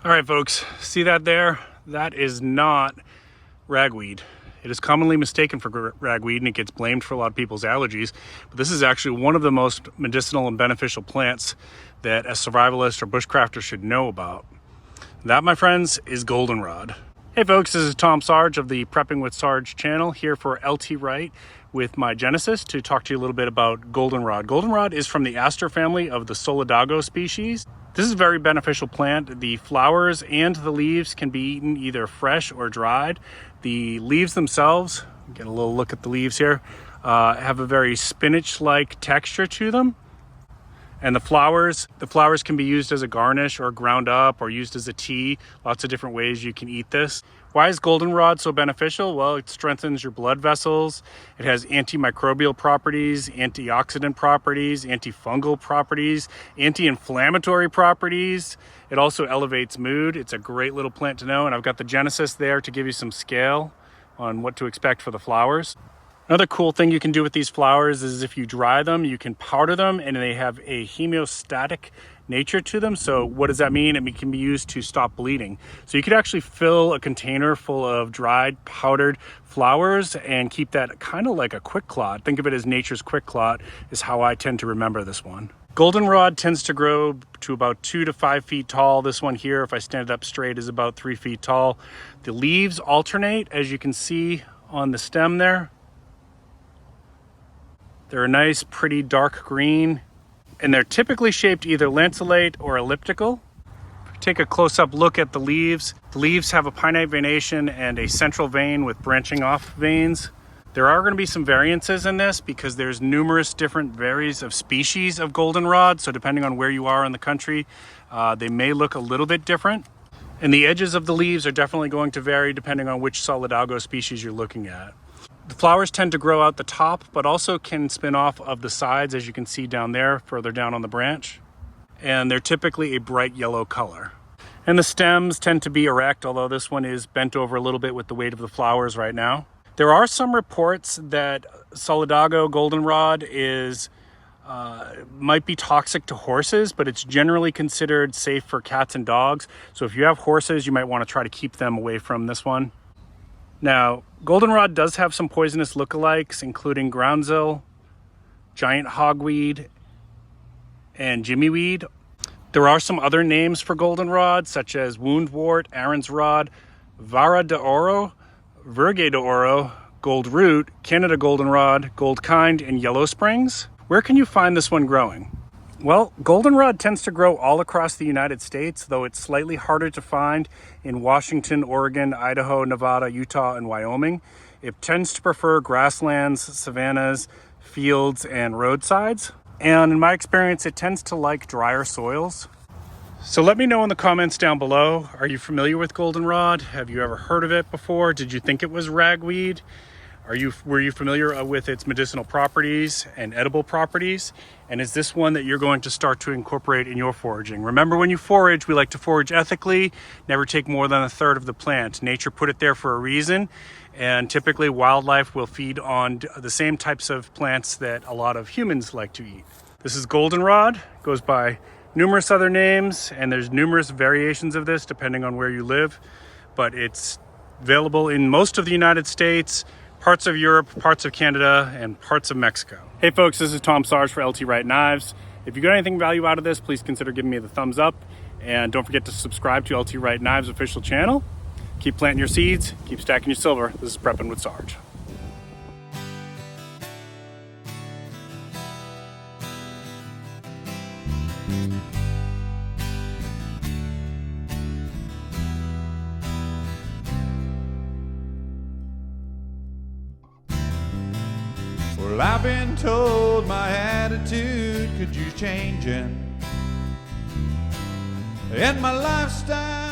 All right, folks, see that there? That is not ragweed. It is commonly mistaken for ragweed and it gets blamed for a lot of people's allergies. But this is actually one of the most medicinal and beneficial plants that a survivalist or bushcrafter should know about. That, my friends, is goldenrod. Hey folks, this is Tom Sarge of the Prepping with Sarge channel here for LT Wright with my Genesis to talk to you a little bit about goldenrod. Goldenrod is from the aster family of the Solidago species. This is a very beneficial plant. The flowers and the leaves can be eaten either fresh or dried. The leaves themselves, get a little look at the leaves here, have a very spinach-like texture to them. And the flowers can be used as a garnish or ground up or used as a tea. Lots of different ways you can eat this. Why is goldenrod so beneficial? Well, it strengthens your blood vessels. It has antimicrobial properties, antioxidant properties, antifungal properties, anti-inflammatory properties. It also elevates mood. It's a great little plant to know. And I've got the Genesis there to give you some scale on what to expect for the flowers. Another cool thing you can do with these flowers is if you dry them, you can powder them and they have a hemostatic nature to them. So what does that mean? It can be used to stop bleeding. So you could actually fill a container full of dried, powdered flowers and keep that kind of like a quick clot. Think of it as nature's quick clot is how I tend to remember this one. Goldenrod tends to grow to about 2 to 5 feet tall. This one here, if I stand it up straight, is about 3 feet tall. The leaves alternate, as you can see on the stem there. They're a nice, pretty dark green, and they're typically shaped either lanceolate or elliptical. Take a close-up look at the leaves. The leaves have a pinnate venation and a central vein with branching off veins. There are going to be some variances in this because there's numerous different varieties of species of goldenrod, so depending on where you are in the country, they may look a little bit different. And the edges of the leaves are definitely going to vary depending on which Solidago species you're looking at. The flowers tend to grow out the top, but also can spin off of the sides, as you can see down there, further down on the branch. And they're typically a bright yellow color. And the stems tend to be erect, although this one is bent over a little bit with the weight of the flowers right now. There are some reports that Solidago goldenrod might be toxic to horses, but it's generally considered safe for cats and dogs. So if you have horses, you might want to try to keep them away from this one. Now, goldenrod does have some poisonous lookalikes, including groundsel, giant hogweed, and jimmyweed. There are some other names for goldenrod, such as woundwort, Aaron's rod, vara de oro, verge de oro, gold root, Canada goldenrod, gold kind, and yellow springs. Where can you find this one growing? Well, goldenrod tends to grow all across the United States, though it's slightly harder to find in Washington, Oregon, Idaho, Nevada, Utah, and Wyoming. It tends to prefer grasslands, savannas, fields, and roadsides. And in my experience, it tends to like drier soils. So let me know in the comments down below. Are you familiar with goldenrod? Have you ever heard of it before? Did you think it was ragweed? Were you familiar with its medicinal properties and edible properties? And is this one that you're going to start to incorporate in your foraging? Remember, when you forage, we like to forage ethically, never take more than a third of the plant. Nature put it there for a reason, and typically wildlife will feed on the same types of plants that a lot of humans like to eat. This is goldenrod, goes by numerous other names, and there's numerous variations of this depending on where you live, but it's available in most of the United States, parts of Europe, parts of Canada, and parts of Mexico. Hey folks, this is Tom Sarge for LT Wright Knives. If you got anything value out of this, please consider giving me the thumbs up. And don't forget to subscribe to LT Wright Knives official channel. Keep planting your seeds, keep stacking your silver. This is Prepping with Sarge. Well, I've been told my attitude could use changing, and my lifestyle